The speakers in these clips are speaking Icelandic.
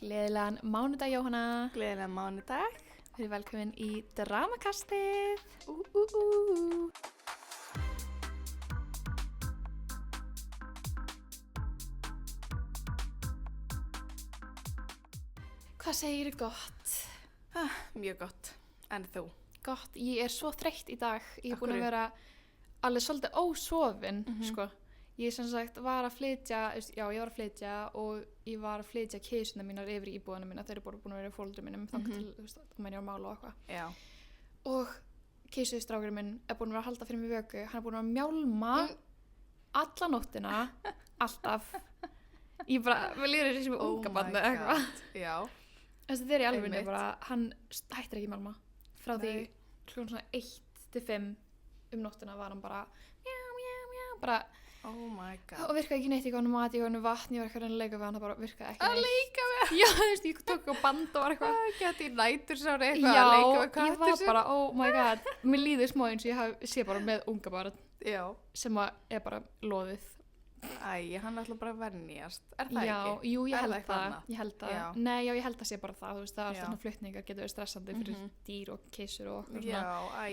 Gleðilegan mánudag, Jóhanna. Gleðilegan mánudag. Við erum velkomin í Dramakastið. Hvað segirðu gott? Mjög gott. En þú? Gott, ég er svo þreytt í dag. Ég er Af búin að hverju? vera alveg svolítið ósofin, sko. Ég sem sagt var að flytja, ég var að flytja og ég var að flytja keisuna mínar yfir í íbúðana mína. Þeir eru bara búin að vera í fóldrum mínum, þangað til, þá meina ég að mála og eitthvað. Já. Og keisustrákurinn minn er búin að vera að halda fyrir mig vöku. Hann er búin að mjálma alla nóttina, alltaf. Ég bara, við líður þessi með unga barni eða eitthvað. Já. Þetta er í alvegni Einmitt. bara, hann hættir ekki mjálma. Frá því Nei. klukkan svona 1-5 nóttina var hann bara, bara, Oh my god. og virkaði ekki neitt, ég gaf hann mat, ég gaf hann vatn, ég var eitthvað að leika við hann, það bara virkaði ekki Að leika við? Já, þú veist, ég tók á band og var eitthvað. Gæti í nætursári eitthvað Já, að leika við ég kattur var sinn? bara, oh my god, mér líður smá eins og ég sé bara með unga barn Já. sem er bara loðið. Æ, hann ætla bara að venjast. Er það Já, ekki? jú, ég Er held það eitthvað það, annað? ég held það. Já. Nei, já, ég held það sé bara það, þú veist, það er Já. alltaf svona flutningar getur verið stressandi fyrir dýr og keisur og eitthvað Já, svona.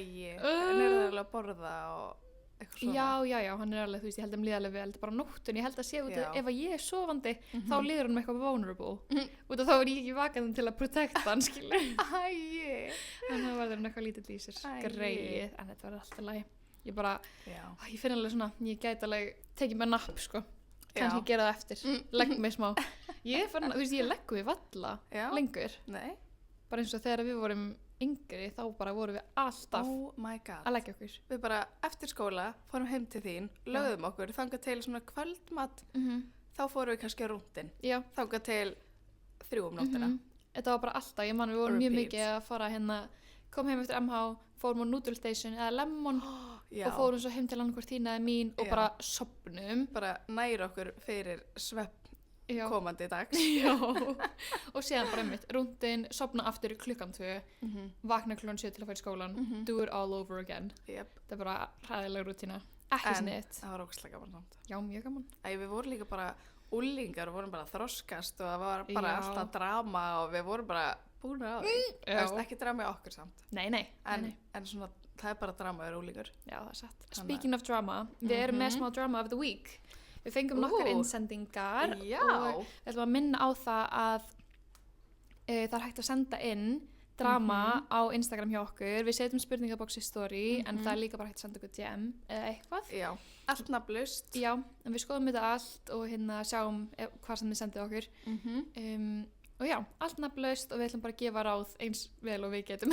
en eru það alveg að borða og eitthvað svona? Já, hann er alveg, þú veist, ég held að líða alveg vel, þetta er bara nóttun, ég held að sé út Já. að ef að ég er sofandi, þá líður hann með eitthvað vulnerable, út af þá er ég ekki vakandi til að protecta hann, skilur. Æ, Þannig að verður hann eitthvað lítill í sér, Æi. greið, en þetta verður alltaf lægi. Ég bara, já. ég finn alveg svona, ég gæti alveg tekið mér napp, sko, kannski Já. gera það eftir, legg mig smá. Ég er farin, þú veist, ég legg við valla Já. lengur, Nei. bara eins og þegar við vorum yngri, þá bara vorum við alltaf Oh my god. að leggja okkur. Við bara eftir skóla fórum heim til þín, lögðum okkur, þangað til svona kvöldmat, þá fórum við kannski á rúndin, Já, þangað til 3 nóttina. þetta var bara alltaf, ég man við vorum mjög Repeat. mikið að fara hérna, kom heim eftir MH, fórum á Noodle Station eða Lemon Já, og fórum svo heim til annarkvort þín eða mín og Já. bara sopnum. bara næra okkur fyrir svepp Já. komandi dags. Já, og síðan bara einmitt, rúndin, sopna aftur klukkan 2, vakna klukkan 7 til að fara í skólan, do it all over again. Yep. Þetta er bara hræðileg rútína, ekki En sniðt. það var ógæslega gaman samt. Já, mjög gaman. Æ, við vorum líka bara úlingar og vorum bara að þroskast og það var bara Já. alltaf drama og við vorum bara búin á því. Það veist ekki drama í okkur samt. Nei. En svona, það er bara drama að vera úlingur. Já, það er satt. Þannig að- Speaking of drama, við erum með smá drama of the week. Við fengum nokkar innsendingar Já. og við ætlum að minna á það að það er hægt að senda inn drama á Instagram hjá okkur. Við setjum spurningabox í story en það er líka bara hægt að senda okkur DM eða eitthvað. Já, allt nafnlaust. Já, en við skoðum þetta allt og hérna sjáum hvað sem þið sendið okkur. Og já, allt nafnlaust og við ætlum bara að gefa ráð eins vel og við getum.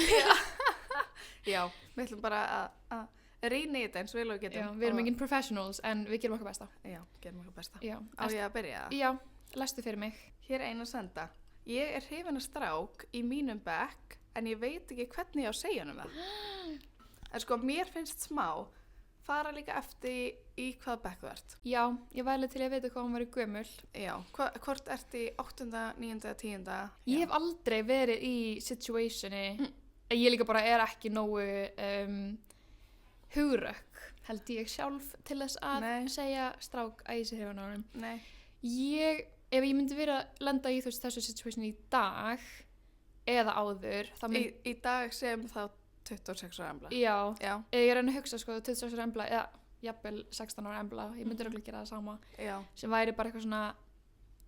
Já, við ætlum bara að rýna í þetta eins og vel og við Já, getum. við erum engin professionals en við gerum okkar besta. Já, gerum okkar besta. Já, Á ég að byrja það? já, lestu fyrir mig. Hér er ein að senda. Ég er hrifin að strák í mínum bekk en ég veit ekki hvernig ég á að segja honum það. En sko, mér finnst smá fara líka eftir í hvað bekk þú ert. Já, ég væli til að vita hvað hún var í gömul. Já, hvort ert í 8., 9., 10. Ég hef aldrei verið í situationi, ég líka bara er ekki nógu hugrökk, held ég sjálf til þess að Nei. segja strák að ég sé hrifin á honum. Nei. Ef ég myndi vera að lenda í þessu situationi í dag eða áður, þá myndi, Í dag sem þá 26 ára embla. já, Já, ég er að hugsa sko 26 ára embla eða jafnvel 16 ára embla, ég myndi örugglega gera það sama, já, sem væri bara eitthvað svona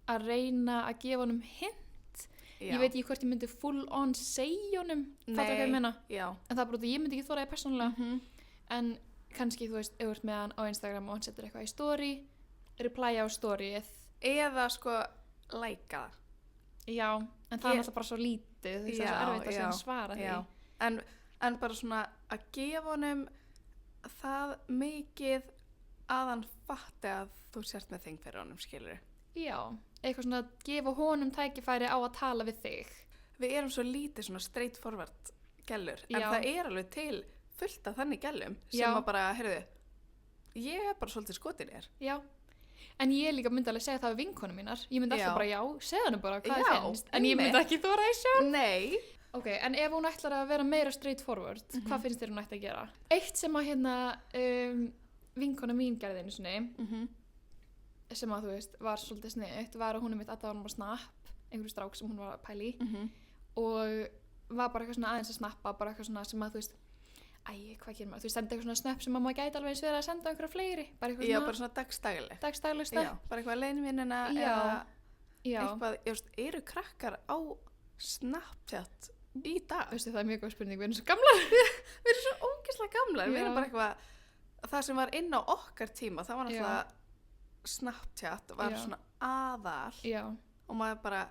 að reyna að gefa honum hint. já. Ég veit ekki hvort ég myndi full on segja honum, fattar hvað ég meina, Já. en það er bara út að ég myndi ekki þóra það persónulega, en kannski þú veist, ef þú ert með hann á Instagram og hann setur eitthvað í story, reply á storyið, Eða sko læka það. já, en það er alltaf bara svo lítið, þú veist, það er svo erfitt að síðan svara því. Já. En bara svona að gefa honum það mikið að hann fatti að þú sért með þing fyrir honum, skilur. Já, eitthvað svona að gefa honum tækifæri á að tala við þig. Við erum svo lítið svona straight forward gælur, en Já. það er alveg til fullt af þannig gælum sem Já. að bara, heyrðu, ég er bara svolítið skotin í þér. Já, en ég líka myndi alveg segja það við vinkonum mínar. Ég myndi alltaf Já. bara já, segja henni bara hvað Já, þið finnst, en ég myndi einmitt. ekki þóra því sjálf. Nei. Ok, en ef hún ætlar að vera meira straight forward, hvað finnst þér hún ætti að gera? Eitt sem að hérna vinkona mín gerði einu sinni, sem að þú veist var svolítið sniðugt, var að hún mitt að það var á Snap einhverju strák sem hún var að pæla í Mhm. og var bara eitthvað svona aðeins að snappa, bara eitthvað svona sem að þú veist, hvað gerir maður, þú veist, senda eitthvað svona snöpp sem að maður gæti alveg eins verið að senda einhverja fleiri, bara eitthvað Já, svona bara svona dagstægilegt. dagstæðlega Já, bara eitthvað leinvinnina Já. eða Já, eitthvað, ég veist, eru krakkar á Snapchat í dag? veistu, það er mjög góð spurning, við erum svo gamla. Við erum svo ógeðslega gamlar, við Já. erum bara eitthvað, það sem var inn á okkar tíma, það var Já. náttúrulega Snapchat var Já. svona aðal Já, og maður bara,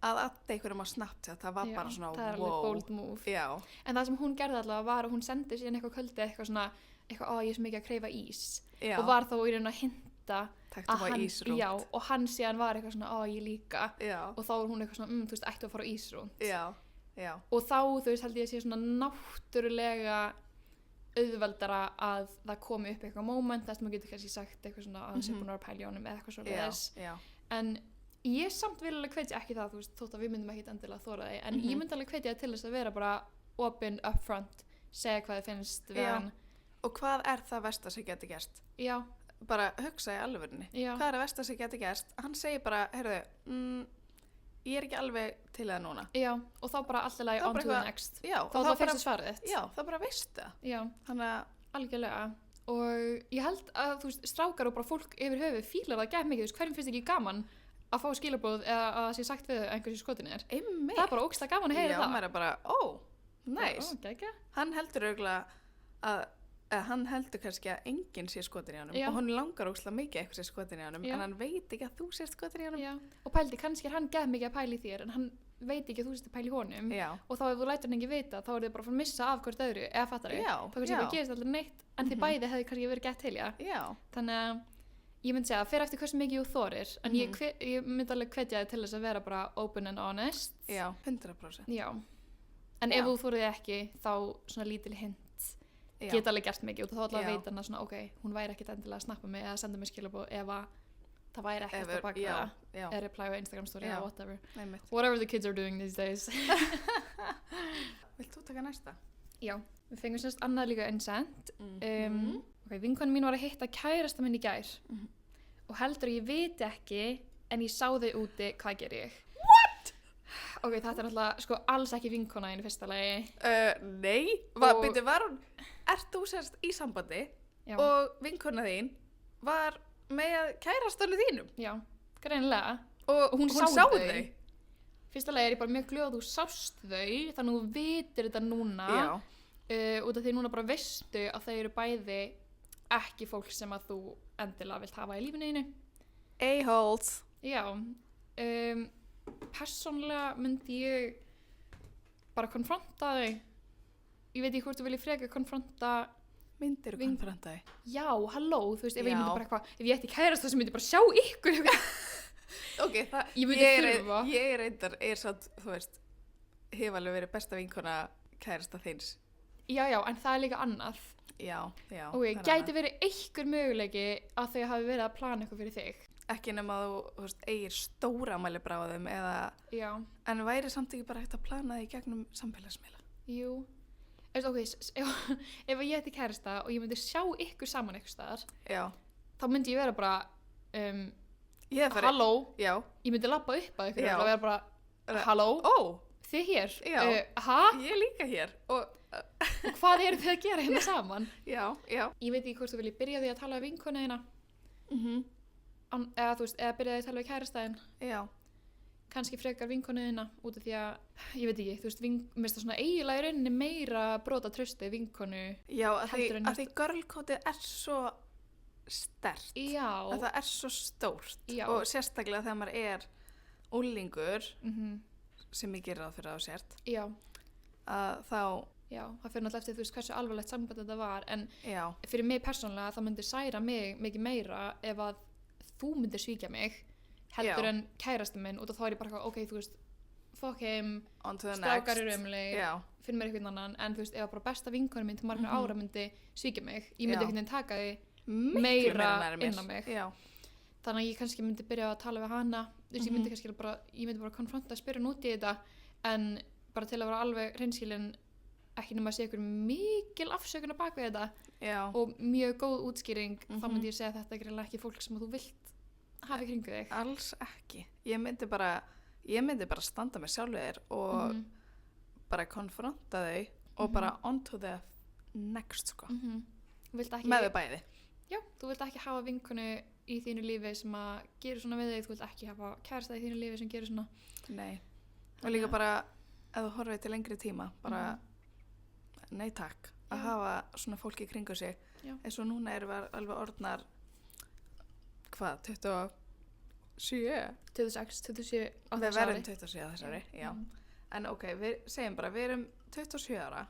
að adda einhverjum á Snapchat, það var já, bara svona, það er alveg wow. bold move. Já, En það sem hún gerði allavega var að hún sendi síðan eitthvað kvöldi eitthvað svona, eitthvað, ég er svo mikið að kreyfa ís já, og var þá í raun að hinta taktum á hann, ísrúnt. já, og hann síðan var eitthvað svona, ég líka Já, og þá var hún eitthvað svona, þú veist, ættu að fara á ísrún já, já, og þá, þú veist, held ég að sé svona náttúrulega auðveldara að það komi upp eitthvað moment þess að maður getur kannski sagt eitthvað svona að það sé búin að vera að pæla í honum eða eitthvað svo leiðis já, en ég samt vil alveg hvetja ekki það, þú veist, þótt að við myndum ekkit endilega þóra því en ég myndi alveg hvetja til þess að vera bara open, upfront, segja hvað þið finnst við Já. hann, Og hvað er það versta sem getur gerst? já, Bara hugsa í alvörunni. já, Hvað er það versta sem getur gerst? Hann segir bara, heyrðu, ég er ekki alveg til það núna. já og þá bara alltaf lagi Þá on bara to the eitthvað- next Já, þá er það fyrstu svarið þitt. Já, þá bara veistu það. Já, Þannig að, algjörlega og ég held að þú veist, strákar og bara fólk yfir höfuð fílar það gæt mikið, þú veist, hverjum finnst ekki gaman að fá skilabóð eða að það sé sagt við þau að einhversi skotin er. einmitt. Það er bara ógeðslega gaman að heyra Já, það. maður er bara, nice. Ó, geggjað. Hann heldur auðvitað að hann heldur kannski að enginn sé skotin í honum Já. og hann langar ógeðslega mikið eitthvað sé skotin í honum Já. en hann veit ekki að þú sést skotin í honum. Já, og pældi, kannski er hann gæt mikið að pæla í þér en hann veit ekki að þú sést að pæla í honum Já, og þá ef þú lætur hann ekki vita þá er þið bara að fara að missa af hvort öðru eða fattar þau, Já, þá kannski já. bara gerist aldrei neitt en þið bæði hefði kannski verið gett til, já. já, Þannig að ég myndi segja að fer eftir hversu mikið þú þorir en ég myndi alveg hvetja þig til þess að vera bara open and honest. já, 100%. Já. En Já. ef þú þorið ekki þá svona lítil hint Já. geta alveg gert mikið og þá allavega Já. veit hann að svona ok, hún væri ekkit endilega að snappa mig eða senda mig skilabóð ef að það væri ekkert að baka Já, það já, eða reply á Instagram story Já. eða whatever. einmitt. Whatever the kids are doing these days. Vilt þú taka næsta? Já, við fengum semst annað líka innsend. Mhm. Ok, vinkonu mín var að hitta kærasta minn í gær Mhm. og heldur að ég viti ekki en ég sá þau úti, hvað ger ég? What? Ok, þetta er náttúrulega sko alls ekki vinkona í fyrsta lagi. Nei, Og- byrju, var hún, ert þú sérst í sambandi Já, og vinkona þín var með kærastölu þínum já, greinilega. og Hún hún sá sá þau. þau? Fyrsta lagi er ég bara mjög glöð að þú sást þau, þannig að þú vitir þetta núna. Já, Út af því núna bara veistu að þau eru bæði ekki fólk sem að þú endilega vilt hafa í lífinu einu. a-holes. Já, persónlega myndi ég bara konfronta þau. Ég veit ekki hvort þú viljið freka konfronta. Myndir og konfronta þau. Já, halló, þú veist, ef ég Já. myndi bara eitthvað, ef ég ætti kærast það sem myndi bara sjá ykkur. Ok, það, Ég myndi þurfa. Ég er reyndar, satt, þú veist, hef alveg verið besta vinkona kærasta þins. Já, já, en það er líka annað. Já, já. Ok, það er gæti annað. verið einhver möguleiki að þau hafi verið að plana eitthvað fyrir þig. Ekki nema þú veist, eigir stóra mæli bráðum eða, Já, en væri samt ekki bara hægt að plana því gegnum samfélagsmiðla. jú. Ok, ef ég ætti kærasta og ég myndi sjá ykkur saman eitthvað staðar, Já. þá myndi ég vera bara, Ég hef farið. halló, Já. ég myndi labba upp að ykkur Já. og vera bara, halló, Ó, þið hér, Já. ha? ég er líka hér. Og, Og hvað eru þið að gera hérna saman? já, já. Ég veit ekki hvort þú viljið byrja því að tala við vinkonu þína, Mhm. eða þú veist, eða byrja því að tala við kærastæðin, Já. kannski frekar vinkonu þína, út af því að, ég veit ekki, þú veist, mér finnst það svona eiginlega í rauninni meira brota trausti vinkonu. Já, að Heldur en því girlcode er svo sterkt. Já. Að það er svo stórt. Já. Og sérstaklega þegar maður er úlingur, Mhm. sem ég gerir það fyrir að þú sért, Já, að þá, já, það fyrir náttúrulega eftir þú veist hversu alvarlegt samband þetta var, en já, fyrir mig persónulega það myndi særa mig mikið meira ef að þú myndir svíkja mig heldur Já. en kærasti minn og þá er ég bara eitthvað, ok, þú veist, fuck him, on to the strákar next. eru umleg, Já, finn mér einhvern annan, en þú veist, ef að bara besta vinkonu mín til margra ára myndi svíkja mig, ég myndi Já. einhvern veginn taka því, miklu Meira nærri mér. inn á mig. Já, þannig að ég kannski myndi byrja að tala við hana, þú veist, ég myndi bara konfronta að spyrja hún út í þetta, en bara til að vera alveg hreinskilin, ekki nema að sé ykkur mikil afsökun á bak við þetta, já, og mjög góð útskýring, þá myndi ég segja að þetta er greinlega ekki fólk sem þú vilt hafa í kringu þig. alls ekki. Ég myndi bara, ég myndi bara standa með sjálfu þér og bara konfronta þau og bara on to the next sko. Með þau bæði. Já, þú vilt ekki hafa vinkonu í þínu lífi sem að gera svona við þig, þú vilt ekki hafa kærasta í þínu lífi sem gerir svona. Nei, og líka bara ef þú horfið til lengri tíma, bara nei takk, að hafa svona fólki í kringu sig. Eins og núna erum við alveg orðnar, hvað, 27? 26, 27 á Við þessu ári. verðum 27 á þessari, já. En ok, við segjum bara, við erum 27 ára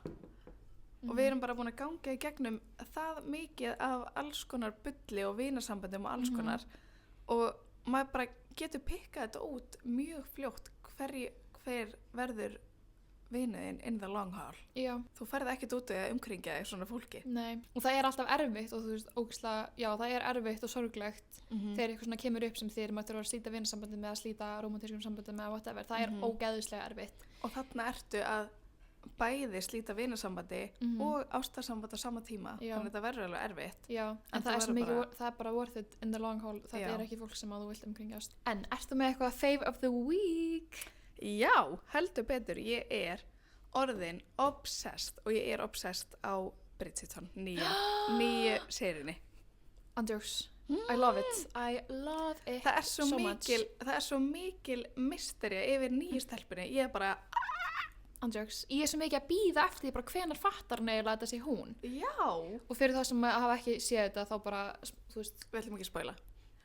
og við erum bara búin að ganga í gegnum það mikið af alls konar bulli og vinasambandum og alls konar og maður bara getur pikkað þetta út mjög fljótt hver verður vinuðinn in the long haul. Já. Þú ferð ekkert út að umkringja þig svona fólki. Nei, og það er alltaf erfitt og þú veist, ógeðslega, já, það er erfitt og sorglegt þegar eitthvað svona kemur upp sem þér maður þurfa að slíta vinasambandum eða slíta rómantískum sambandum eða whatever, það er ógeðslega erfitt. Og þarna ertu að bæði slíta vinasambandi og ástarsamband á sama tíma, þannig að þetta verður alveg erfitt. Já, en það er svo mikið, það er bara worth it in the long haul, þetta er ekki fólk sem að þú vilt umkringjast. En ertu með eitthvað fave of the week? Já, heldur betur, ég er orðin obsessed og ég er obsessed á Bridgerton, nýju serinni. Andjóks, I love it það er svo mikil mystería yfir nýju stelpunni, ég er bara Andjóks, ég er svo mikið að bíða eftir því bara hvenær fattar hún eiginlega að þetta sé hún. Já. Og fyrir það sem hafa ekki séð þetta þá bara, þú veist, við ætlum ekki að spoila.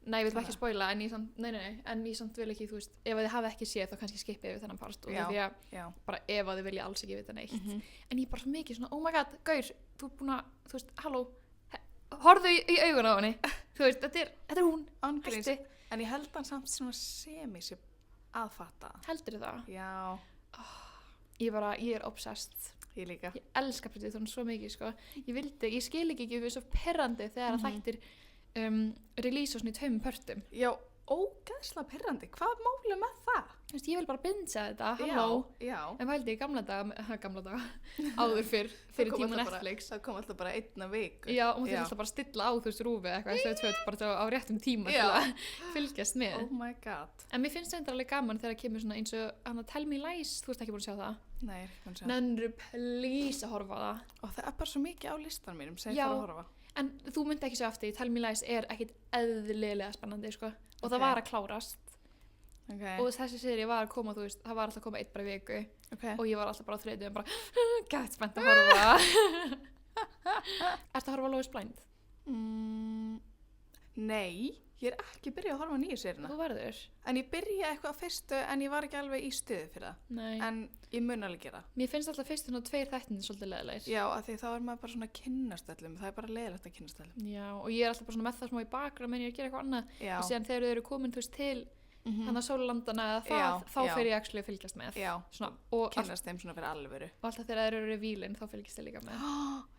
Nei, við viljum ekki spoila, en ég samt vil ekki, þú veist, ef þið hafa ekki séð þá kannski skipið við þennan part og því að bara ef þið vilja alls ekki vita neitt. En ég er bara svo mikið svona, oh my god, gaur, þú er búin að, þú veist, halló, horfðu í augun á henni, þú veist, þetta er hún, hætti. En ég held hann samt svona sem aðfatta. Heldur það? Já. Ég er obsessed. Ég líka. Ég elska Bridgerton svo mikið, sko. Ég skil ekki við svo perrandi þegar að þættir release á svona í 2 pörtum. Já, ógeðslega pirrandi. Hvað er málið með það? Þú veist, ég vil bara bingja þetta, halló. Já. En pældi í gamla daga, áður fyrir tíma Netflix. Það kom alltaf bara 1 viku. Já, og þú alltaf bara stilla á þú veist rúfið eitthvað, þau bara á réttum tíma til að fylgjast með. Oh my god. En mér finnst þetta alveg gaman þegar það kemur svona eins og hana Tell Me Lies, þú ert ekki búin að sjá það? Nei, ég er ekki búin að sjá. Nennirðu please að horfa á það. Og það er bara svo mikið á listan mínum sem ég þarf að horfa. En þú myndi ekki sjá eftir, Tell Me Lies er ekkit eðlilega spennandi, sko. Og það var að klárast. Og þessi serie var að koma, þú veist, það var alltaf að koma 1 bara í viku. Og ég var alltaf bara á þreytu og bara, gætt spennt að horfa. Ertu að horfa á Love is Blind? Nei, ég er ekki byrjað að horfa á nýju serina. Þú verður. En ég byrjaði eitthvað á fyrstu en ég var ekki alveg í stuði fyrir það. Nei. En ég mun alveg gera. Mér finnst alltaf fyrstu 2 þættirnir svolítið leiðilegir. Já, af því þá er maður bara svona að kynnast öllum. Það er bara leiðilegt að kynnast öllum. Já, og ég er alltaf bara svona með það smá í bakgrunn menn ég er að gera eitthvað annað. Já. Og síðan þegar þau eru komin, þú veist, til þannig að sólarlandana eða það, þá fer ég actually að fylgjast með. Já, svona, og kynnast þeim svona fyrir alvöru. Og alltaf þegar þeir eru revílin, þá fylgjast ég líka með.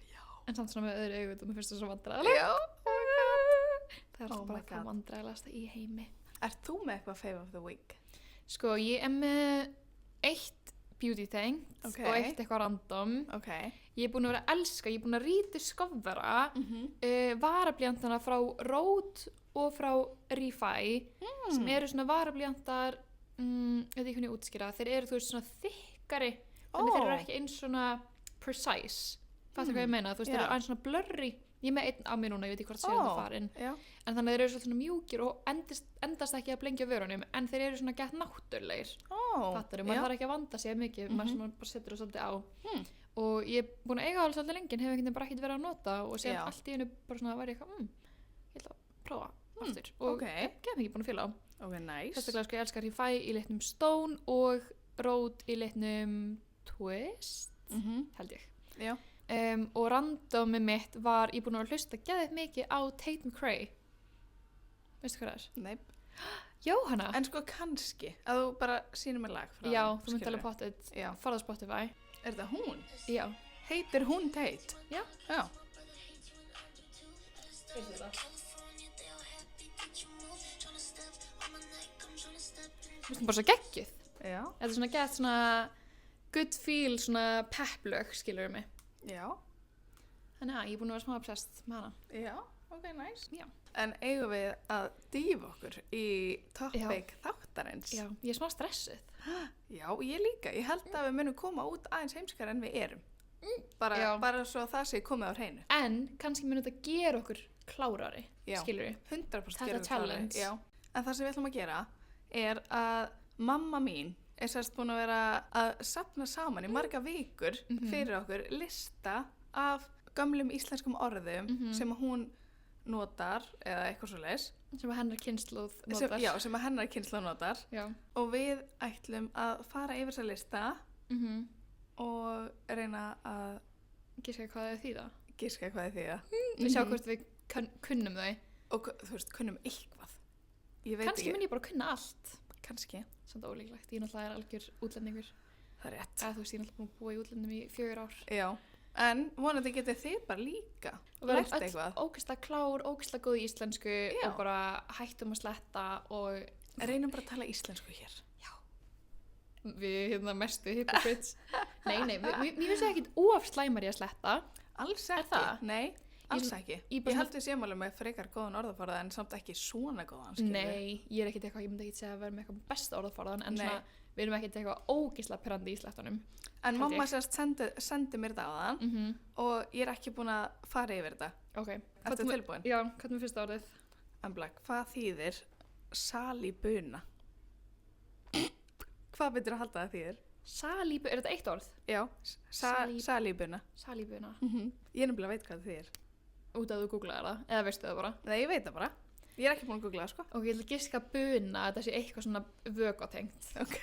Já. En samt svona með öðru augun og mér finnst það svo vandræðilegt. Já. Það er alltaf bara það vandræðilegasta í heimi. Ert þú með eitthvað fave of the week? Sko, ég er með 1 beauty tengt og 1 eitthvað random. Ég er búin að vera að elska, ég er búin að rediscovera varablýjantana frá Rode og frá Refi sem eru svona varablýjantar, ég veit ekki hvernig ég útskýra, þeir eru þú veist svona þykkari, þannig þeir eru ekki eins svona precise. Fattu hvað ég meina? Þú veist, þeir eru aðeins svona blurry. Ég er með 1 á mér núna, ég veit ekki hvort séu það farin. En þannig að þeir eru svona mjúkir og endast ekki að blengja vörunum, en þeir eru svona gett náttúrlegir. Fattur, maður þarf ekki að vanda sig mikið, maður bara setur það svolítið á. Og ég er búin að eiga alveg svolítið lengi, hef ekki bara ekkert verið að nota og síðan allt í hennu bara svona var ég eitthvað, ég ætla að prófa aftur. Og gef ekki búin að fíla á. Nice. Sérstaklega sko ég elskar Refi í litnum Stone og Rode í litnum Twist, held ég. Já. Og randomið mitt var ég búin að hlusta geðið mikið á Tate McRae. Veistu hvað það er? Nei. Jóhanna. En sko kannski að þú bara sýnir mér lag frá. Já, þú myndi alveg potið farað á Spotify. Er þetta hún? Já. Heitir hún Tate? Já. Já. Heitir það? Þú veist bara svo geggjuð. Já. Þetta er svona gett svona good feel, svona pepplög, skilur mig. Já. Þannig að ég er búin að vera smá obsessed með hana. Já, Ok, nice. Já. En eigum við að dýfa okkur í topic þáttarins? Já, ég er smá stressuð. Já, ég líka. Ég held að við munum koma út aðeins heimskar en við erum. Bara svo það sé komið á hreinu. En kannski mun þetta gera okkur klárari, skilur við. 100% Þetta gerum við challenge. klárari. Já. En það sem við ætlum að gera er að mamma mín er sérst búin að vera að safna saman í marga vikur fyrir okkur lista af gamlum íslenskum orðum sem að hún notar eða eitthvað svoleiðis. Sem að hennar kynslóð notar. Sem að hennar kynslóð notar. Já. Og við ætlum að fara yfir þessa lista og reyna að Giska hvað þau þýða. giska hvað er því það. Við sjá hvort við kunnum þau. Og þú veist, kunnum eitthvað. Ég veit Kannski mun ég bara kunna allt. Kannski. Samt ólíklegt. Ég náttúrulega er algjör útlendingur. Það er rétt. Eða þú veist, ég er náttúrulega búin að búa í útlendum í 4 ár. Já. En vonandi getið þið bara líka Og við lært erum eitthvað. öll ógeðslega klár, ógeðslega góð í íslensku Já. og bara hættum að sletta og Reynum bara að tala íslensku hér. við hérna mestu hypocrites. Nei, mér finnst það ekkit of slæmar í að sletta. Alls Er ekki. það? Nei, alls ekki. ég Ég held við séum alveg með frekar góðan orðaforða en samt ekki svona góðan, skilur. Nei, ég er ekkit eitthvað, ég myndi ekkit segja að vera með eitthvað besta orðaforðan, en Nei. svona, við erum ekkit eitthvað ógeðslega pirrandi í slettunum. En held mamma ég. sérst sendi mér þetta áðan og ég er ekki búin að fara yfir þetta. Ok. Ertu tilbúin? Já, hvað er með fyrsta orðið? Embla, hvað þýðir salíbuna? Hvað byrður að halda það þýðir? Salíbu, er þetta eitt orð? Já, salíbuna. Salíbuna. Ég nefnilega veit hvað það þýðir. Út að þú googlaðir það, eða veistu það bara? Nei, ég veit það bara. Ég er ekki búin að googla það, sko. Og ég ætla að giska buna að þetta sé eitthvað svona vökvatengt. Ok.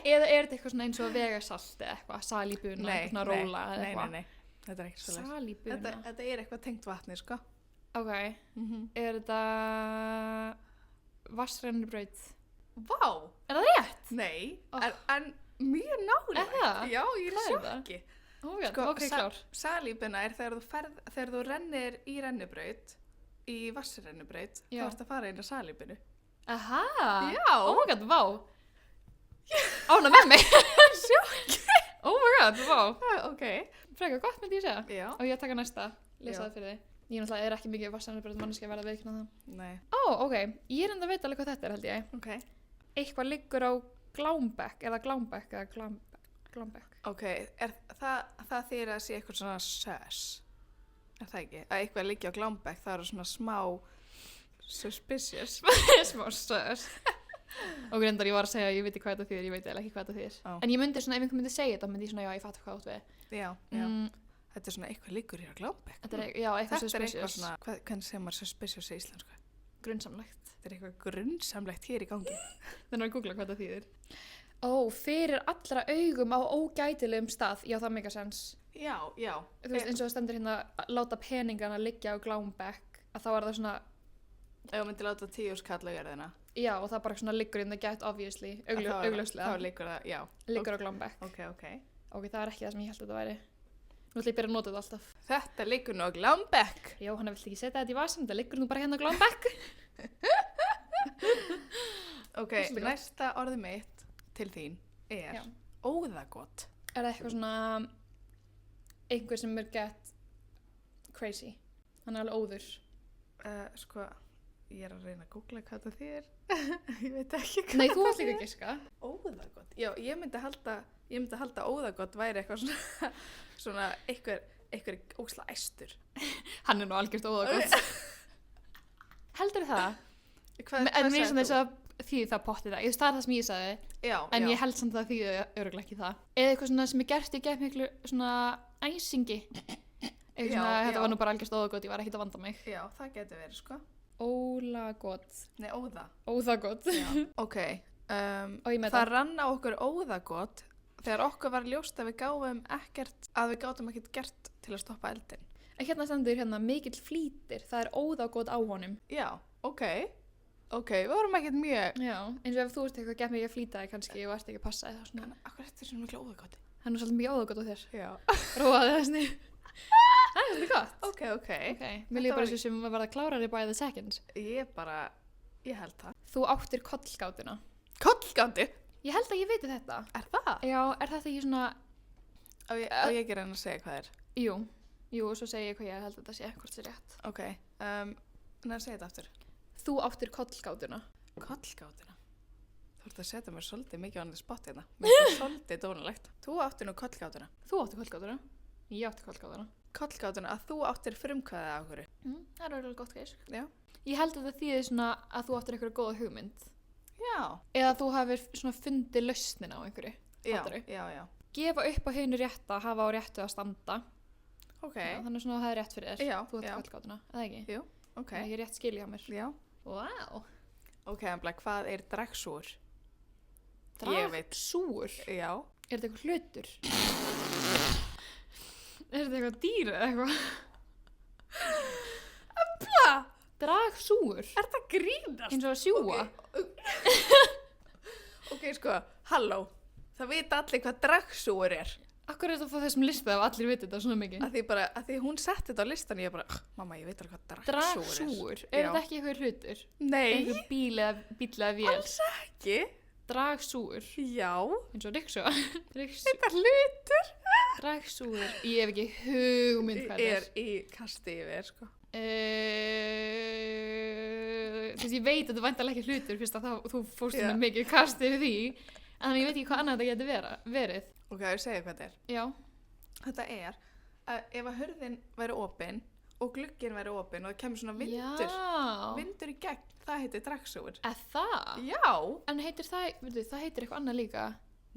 Eða er þetta eitthvað svona eins og að vega salt eða eitthvað, salíbuna, eitthvað svona róla eða eitthvað? Nei. Þetta er ekki svo leys. Salíbuna. Þetta er eitthvað tengt vatni, sko. Ok, er þetta vatnsrennubraut? Vá! Er það rétt? Nei, Oh. en mjög nálega. Er það? Já, ég er Hvað er það? sjokki. Oh my god, Sko, ok, klár. Salíbuna er þegar þú rennir í rennubraut, í vassrennubraut, þá Já. ertu að fara inn á salíbunu. Aha! Já. Oh my god, vá! Ána með mig! Sjokk! Oh my god, vá! Ok. Frekar gott myndi ég segja. Já. Og ég að taka næsta, lesa Já. það fyrir þig. Ég náttúrulega er ekki mikið vassrennubraut manneskja að verða að veikna það. Nei. Ok, ég er enda að veit alveg hvað þetta er held ég. Ok. Eitthvað liggur á glámbekk eða glámbekk. Ok, það þýr að sé eitthvað svona sös. Er það ekki? Að eitthvað liggi á glámbekk, það eru svona smá suspicious. Smá sös. Og reyndar ég var að segja, ég veit ekki hvað þetta þýðir, ég veit eiginlega ekki hvað þetta þýðir. Ó. En ég myndi svona, ef einhver myndi segja þetta, myndi ég svona, já, ég fatt hvað átt við. Já. Þetta er svona eitthvað liggur hér á glámbekk. Þetta er, já, eitthvað Þetta er eitthvað suspicious. svona, hvernig segir maður suspicious í íslensku? Grunnsamlegt. Þetta er eitthvað grunnsamlegt hér í gangi. Þannig að googla hvað þetta þýðir. Fyrir allra augum á ógætilegum stað. Já, það make sense. Já. Þú veist, eins og það stendur hérna að láta peningana liggja á glámbekk, að þá er það svona, Ef þú myndir láta 10 skall á jörðina. já, og það bara svona liggur in the get obviously, Þá augljóslega, liggur það, já. liggur á glámbekk. Ok. Ok, það er ekki það sem ég held að þetta væri. Nú ætla ég að byrja að nota þetta alltaf. Þetta liggur nú á glámbekk. Jóhanna, viltu ekki setja þetta í vasan? Það liggur nú bara hérna á glámbekk. Ok, Svolítið gott. næsta orðið mitt til þín er Já. óðagott. Er það eitthvað svona, einhver sem er get crazy? Hann er alveg óður. Sko, ég er að reyna að googla hvað það þýðir. Ég veit ekki hvað Nei, þú varst líka að giska. Óðagott. Já, ég myndi halda óðagott væri eitthvað svona einhver ósla æstur. Hann er nú algjört óðagott. Heldur það? Hvað En mér er sagðir svona þú? þess að þýði það potti það. Ég veist, það er það sem ég sagði. Já, En já. ég held samt að það þýði örugglega ekki það. Eða eitthvað svona sem er gert í gegn miklu svona æsingi. Eitthvað Já, svona, þetta já. var nú bara algjört óðagott, ég var ekkert að vanda mig. Já, það getur verið, sko. Ólagott. Nei, óða. Óðagott. Já. Ok. Og ég með Það rann á okkur óðagott þegar okkur var ljóst að við gátum ekkert gert til að stoppa eldin. En hérna stendur hérna mikill flýtir, það er óðagott á honum. Já, ok, við vorum ekkert mjög... Já, eins og ef þú ert eitthvað gett mikið að flýta þig kannski og ert ekki að passa eða svona. En akkur þetta er svona miklu óðagott. Það er nú svolítið mikið óðagott á þér. Já. Róaði þessni. Það er svolítið gott. Ok. Ok, mér líður bara þessu sem að verða klárari by the seconds. Ég held það. Þú áttir kollgátuna. Kollgátu? Ég held að ég viti þetta. Er það? Já, er þetta ekki svona, Á ég ekki reyna að segja hvað er? jú, Jú, og svo segi ég hvað ég held að þetta sé, hvort sé rétt. Ok, segja þetta aftur. Þú áttir kollgátuna. Kollgátuna? Þú ert að setja mér svolítið mikið á annað spott hérna. Mér er svolítið dónalegt. Þú áttir nú kollgátuna. Þú áttir kollgátuna. Ég átti kollgátuna. Kollgátuna, að þú áttir frumkvæðið á hverju. Það er alveg gott geis. Já. Ég held að það þýðir svona að þú áttir einhverja góða hugmynd. Já. Eða þú hafir svona fundið lausnin á einhverju. Fattarðu? Já. Gefa upp á hinu rétta, hafa á réttu að standa. Ok. Já, þannig svona að það er rétt fyrir þér. Já, þú áttir já. kollgátuna, eða ekki? Jú, ok. Það er ekki rétt skilja hjá mér. Já. Vá. Ok, Embla, hvað er dragsúr? Ég veit. Dragsúr? Já. Er þetta eitthvað hlutur? Er þetta eitthvað dýr eða eitthvað? Embla! Dragsúr? Er það grínast? Eins og að sjúga? Ok, sko, halló. Það vita allir hvað dragsúr er. Akkur er þetta að fá þessum lista ef allir veit þetta svona mikið? Að því hún setti þetta á listan, ég bara, mamma, ég veit alveg hvað dragsúr er. Dragsúr? Er þetta ekki eitthvað hlutur? Nei. Einhver bíl eða vél? Alls ekki. Dragsúr? Já. Eins og ryksuga? Þetta hlutur. Dragsúr? Ég hef ekki hugmynd hvað þetta Er í kasti yfir, sko. Þú veist, ég veit að þetta væntalega ekki hlutur fyrst að þú fórst Já. með mikið kast yfir því, en ég veit ekki hvað annað þetta geti verið. Ok, ég segi hvað þetta er. Já. Þetta er að ef að hurðin væri opin og glugginn væri opin og það kemur svona vindur í gegn, það heitir dragsúr. Það? Já. En heitir það, veitu, það heitir eitthvað annað líka?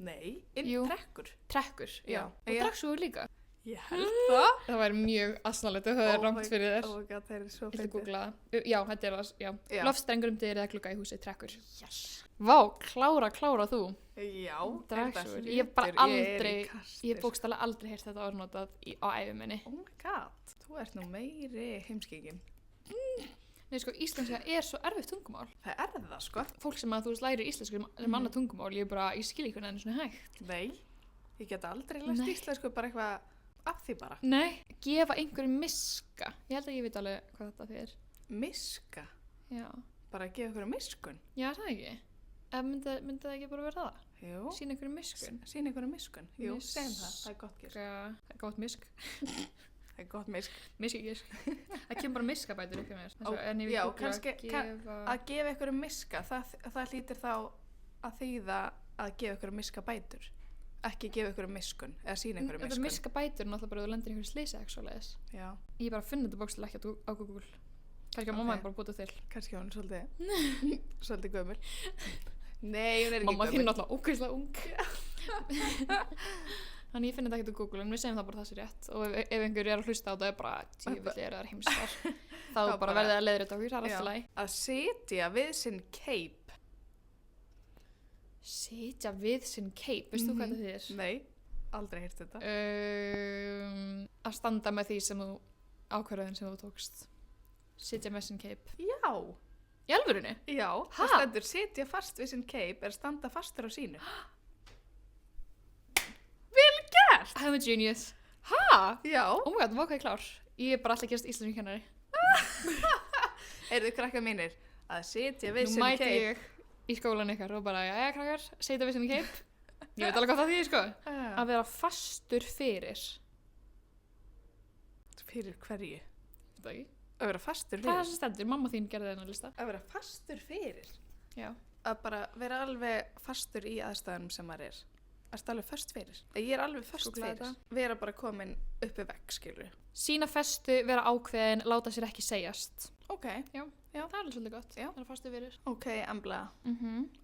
Nei, Jú. trekkur. Trekkur, já. Og Já. dragsúgur líka? Ég held það. Það væri mjög asnalegt ef það er rangt fyrir þér. Oh my god, það er svo Viltu fyndið. googla það? Já, þetta er það, já. Já. Loftstrengur um dyr eða glugga í húsi, trekkur. Yes. Vá, klára þú. Já. Dragsúgur. þetta Ég hef bara hlutur, aldrei, er í kasti, ég hef bókstaflega aldrei heyrt þetta orðnotað á ævi minni. Oh my god, þú ert nú meiri heimskingin. Nei, sko, íslenska er svo erfitt tungumál. Það er það, sko. Fólk sem að þú veist læri íslensku sem annað tungumál, ég skil ekki hvernig það er svona hægt. Nei, ég get aldrei læst Nei. íslensku bara eitthvað af því bara. Nei, gefa einhverju miska. Ég held að ég veit alveg hvað þetta þýðir. Miska, Já. bara að gefa ykkur miskun. Já, er það ekki? Eða myndi það ekki bara vera það? Jú. Sýna einhverju miskun? Sýna ykkur miskun. Jú, segjum það. Það er gott gisk. Það er gott misk. Það er gott misk. Miskigisk. Það kemur bara miskabætur upp í mér. Ó, En ég vil já, googla kannski- gefa... Að gefa ykkur miska, það hlýtir þá að þýða að gefa ykkur miskabætur. Ekki gefa ykkur miskun, eða sýna ykkur Þetta miskun. miskabætur er náttúrulega bara að þú lendir í einhverju sleysi ekki svoleiðis. Já, Ég bara finn þetta bókstilega ekki á Google. Kannski að mamma er bara búið til. kannski hún er svolítið, svolítið gömul. Nei, hún er ekki Mamma þín er gömul. náttúrulega ógeðslega ung. Þannig ég finn þetta ekkert á Google en við segjum það bara það sé rétt og ef einhver er að hlusta á þetta er bara djúvillig er það heimstar þá Þá bara bara- verðið að leiðra þetta okkur, það er Já. alltaf læg. Að sitja við sinn keip. Sitja við sinn keip, veistu þú hvað þetta þýðir? Nei, aldrei heyrt þetta. Að standa með því sem þú ákvörðin sem þú tókst. Sitja með sinn keip. Já, Í alvörunni? já, Ha? það stendur sitja fast við sinn keip er standa fastur á sínu. Vel gert! I'm a genius. Ha? Já, Oh my god, hvað er klár? Ég er bara alltaf gerast íslensku kennari. heyrðu krakkar mínir, að sitja við Nú sinn mæti keip. ég í skólan ykkar og bara, jæja krakkar, sitja við sinn keip. Ég veit alveg hvað það þýðir, sko. Ah, Að vera fastur fyrir. fyrir hverju? Veit það ekki? Að vera fastur Það er það fyrir? sem stendur, mamma þín gerði þennan lista. Að vera fastur fyrir? Já. Að bara vera alveg fastur í aðstæðanum sem maður er. Að stað alveg fast fyrir. Ég er alveg fast Googlaði fyrir. Vera bara komin uppi vekk, skilur. Sýna festu, vera ákveðin, láta sér ekki segjast. Ok, Já, það er alveg svolítið gott. Já. Vera fastur fyrir. ok, Embla.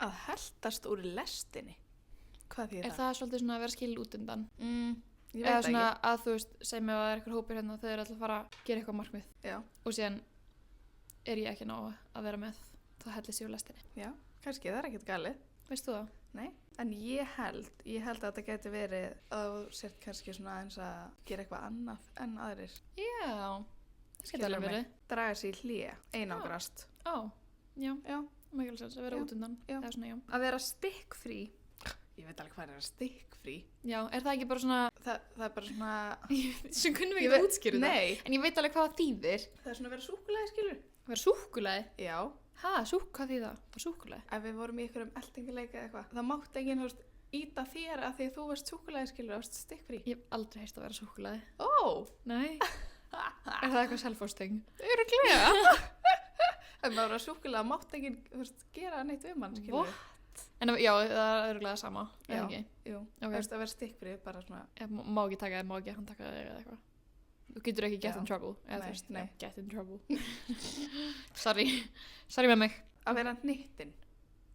Að heltast úr lestinni. Hvað þýðir Er það svolítið svona að vera skilin út undan? Ég Eða veit svona ekki. að þú veist, segjum ef það er eitthvað hópur hérna og þau eru alltaf að fara að gera eitthvað markmið Já, og síðan er ég ekki nóg að vera með þá hellir sér úr lestinni. já, kannski, það er ekkert galið. Veist þú það? Nei, en ég held að þetta geti verið að þú sért kannski svona eins að gera eitthvað annað en aðrir. Já, það skemmt alveg Skilurðu mig? verið. Draga sér í hlé, einangrast. Ó, já, Já, mikil sens að vera Já, út undan. já. Eða svona, já. Að vera stikkfrí. ég veit alveg hvað er að stikkfrí. Já, er það ekki bara svona, Það er bara svona... sem kunnum við Ég ekki veit- útskýru það. Nei, En ég veit alveg hvað það þýðir. það er svona að vera súkkulaði, skilur. Að vera súkkulaði. Já, Ha, hvað þýðir það? Súkkulaði. ef við vorum í einhverjum eltinguleika eða eitthvað, það mátti enginn, þú veist, íta þér að því að þú varst súkkulaði skilur og varst stikkfrí? Ég hef aldrei heyrst að vera súkkulaði. Nei. Er það eitthvað self-hosting? Örugglega. En maður var súkkulaði, mátt ekki, þú veist, gera neitt um hann, skilur. What? En já, það er örugglega sama, eða ekki? Jú, Ok. þú veist að vera stikkfrí bara svona, Ég má ekki taka þig, má ekki handtaka þig eða eitthvað. Þú getur ekki get Já. in trouble. Eða Nei, þú veist, nei. já, get in trouble. Sorry með mig. að vera hnittin.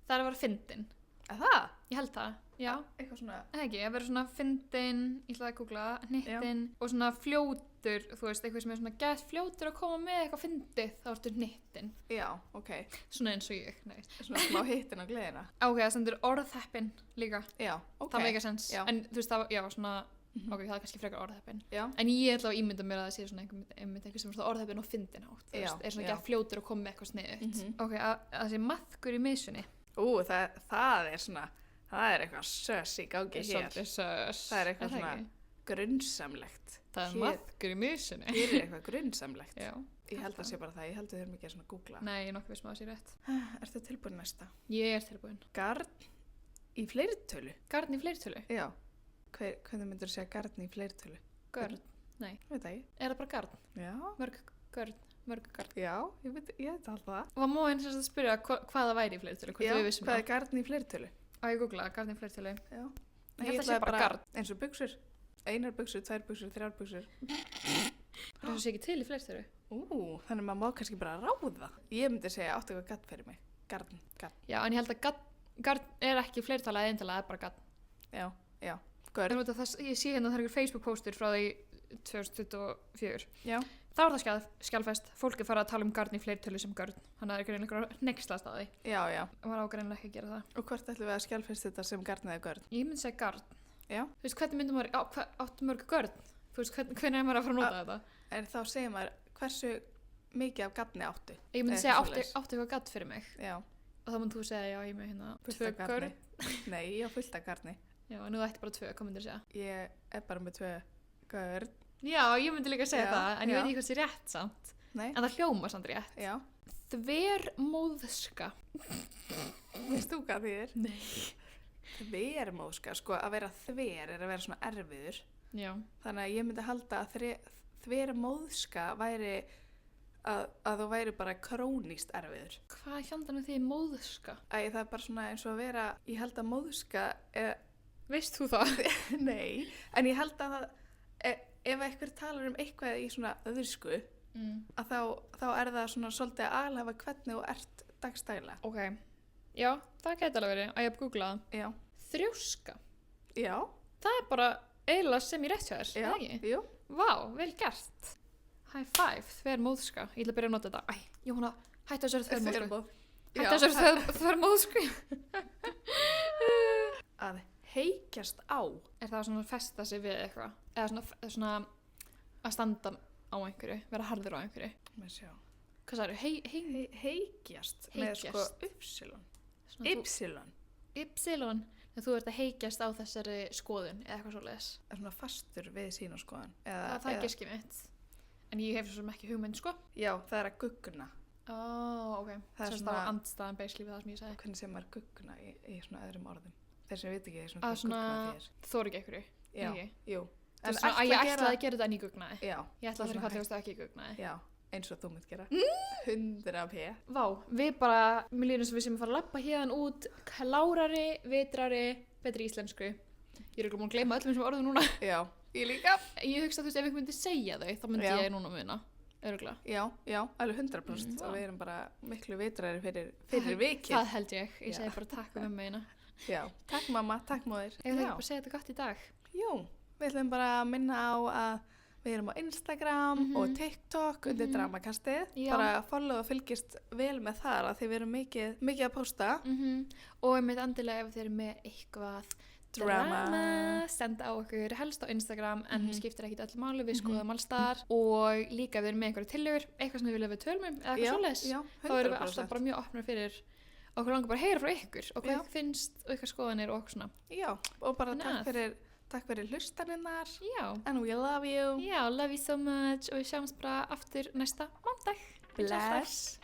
Það er að vera fyndin. Er það? Ég held það, já. Eitthvað svona, Eða ekki, að vera svona fyndin, ég ætlaði að googla, hnittin og svona fljótur, þú veist, eitthvað sem er svona gett fljótur að koma með eitthvað fyndið, þá ertu hnittin. já, ok. Svona eins og ég, nei. Svona smá hittin á gleðina. Ok, það stendur orðheppin líka. Já, ok. Það meika sens. Já. En þú veist, það var, já, svona, Mhm. ok, það er kannski frekar orðheppin. Já, En ég ætla að ímynda mér að það sé svona einhver sem er svona orðheppin og fyndin hátt, þú Já, veist, er svona já. gett fljótur að koma með eitthvað sniðugt. Mhm. Ok, að það sé maðkur í misunni. það er svona, það er eitthvað sös í gangi hér. Svolítið sös. Það er eitthvað það svona- ekki? Grunnsamlegt. Það er Hér- maðkur í misunni. Hér er eitthvað grunnsamlegt. Já. Ég held að sé bara það, ég held að þau mikið að svona googla. Nei, ég er nokkuð viss með að það sé rétt. Ertu tilbúin næsta? Ég er tilbúin. Garn í fleirtölu? Garn í fleirtölu? Já. Hvernig myndur þú segja garn í fleirtölu? Garn. Nei. Veit það ég? Er það bara garn? Já. Mörg garn. Mörg garn. Já, ég veit alltaf það. Og má eins og að spyrja hvað það væri í fleirtölu, hvort Já, við vissum hvað það. er garn í fleirtölu? Á ég googla, garn í fleirtölu. Já. Ég held að sé ætlaði bara garn. Eins og buxur. Einar buxur, tvær buxur, þrjár buxur. Það er svo sé ekki til í fleirtölu. Þannig maður má kannski bara ráða. Ég myndi segja áttu eitthvað garn fyrir mig. Garn. Já, en ég held að garn er ekki fleirtala eða eintala, það er bara garn. Já. En Görn. út af þess, ég sé hérna það er einhver Facebook-póstur frá því 2024. Já. Þá er það skjálfest, fólk er farið að tala um garn í fleirtölu sem garn. Hann er einhver einhver nexlast að því. Já. Og var ágreinlega ekki að gera það. Og hvort ætlum við að skjálfesta þetta sem garn eða görn? Ég myndi segja garn. Já. Þú veist, hvernig myndum maður, áttu mörg garn? Þú veist, hvernig er maður að fara að nota þetta? En þá segir maður hversu mikið af garni áttu. Ég myndi Eða segja eitthvað áttu svoleiðis. eitthvað garn fyrir mig. Já. Og þá myndi þú segja, já, ég er með hérna Fullt tvö af garni. garn. Nei, ég á fullt af garni. Já, en þú ætti bara tvö, hvað myndir þú segja? Ég er bara með tvö görn. Já, ég myndi líka segja Já, það, en ég já. veit ekki hvað sé rétt samt. Nei. En það hljóma samt rétt. Já. Þvermóðska. Veist þú hvað því er? Nei. Þvermóðska, sko, að vera þver er að vera svona erfiður. Já. Þannig að ég myndi halda að þvermóðska væri að þú væri bara krónískt erfiður. Hvað hjandan því móðska? Æ, það er bara svona eins og að vera, ég held að móðska er, Veist þú það? nei, en ég held að það, ef einhver talar um eitthvað í svona öðursku, að þá er það svona svolítið að alhafa hvernig þú ert dagstæla. Ok. Já, það geti alveg verið. Að ég hef googlað. Já. Þrjóska. Já. Það er bara eiginlega sem ég rétt hjá þér, Já. eða ekki? Jú. Vá, vel gert. High five, þvermóðska. Ég ætla að byrja að nota þetta. Æ, Jóhanna, hættu þessari þvermóðsku. Hættu þessari þvermóðsku. Að heikjast á. Er það svona að festa sig við eitthvað? Eða svona að standa á einhverju, vera harður á einhverju? Með sjá. Hvað sagðirðu? Heikjast. Með sko Heykjast. ypsilon. Svona þú- Ypsilon. Ypsilon. En þú ert að heikjast á þessari skoðun eða eitthvað svoleiðis. Er svona fastur við sína skoðan. Það er giski mitt. En ég hef svo sem ekki hugmynd, sko. Já, það er að guggna. Ok. Það er Sérst svona- á andstæðan basically við það sem ég sagði. Hvernig sem maður guggna í svona öðrum orðum. Þeir sem veit ekki er svona Að hvað svona guggna þér. þóra ekki einhverju. Já, Ekki? jú. Þú veist svona, að ég ætlaði að gera þetta en ég gugnaði. Já. Ég ætlaði að Svona fyrir fallegast að ekki gugnaði. Já, eins og þú mynd gera. 100p. Vá, við bara, mér líður eins og við sem að fara að labba hérna út, klárari, vitrari, betri íslensku. Ég er ekki búin að gleyma öllum sem orðum núna. Já, ég líka. Ég hugsa að þú veist, ef ég myndi segja þau, þá myndi Já. ég núna muna. Öruglega. Já, alveg 100%. Já. Og við erum bara miklu vitrari fyrir vikið. Það held ég. Ég Já. segi bara takk um meina. Já, takk mamma, takk móðir. Ég þarf ekki bara að segja þetta gott í dag. Jú, við ætlum bara að minna á að við erum á Instagram og TikTok undir Dramakastið. Já. Bara follow og fylgist vel með þar að þið verum mikið að posta. Og einmitt endilega ef þið eru með eitthvað drama, senda á okkur helst á Instagram en skiptir ekkit öll máli, við skoðum alls þar og líka ef þið eru með einhverju tillögur, eitthvað sem þið vilja við tölum eða eitthvað svoleiðis, Já, þá erum við 100%. alltaf bara mjög opnar fyrir okkur langar bara að heyra frá ykkur og hvað Já. ykkur finnst og ykkar skoðanir og svona. Já, og bara Þannig takk fyrir hlustaninnar. Já, And we love you. love you so much og við sjáumst bara aftur næsta mánudag. Bless.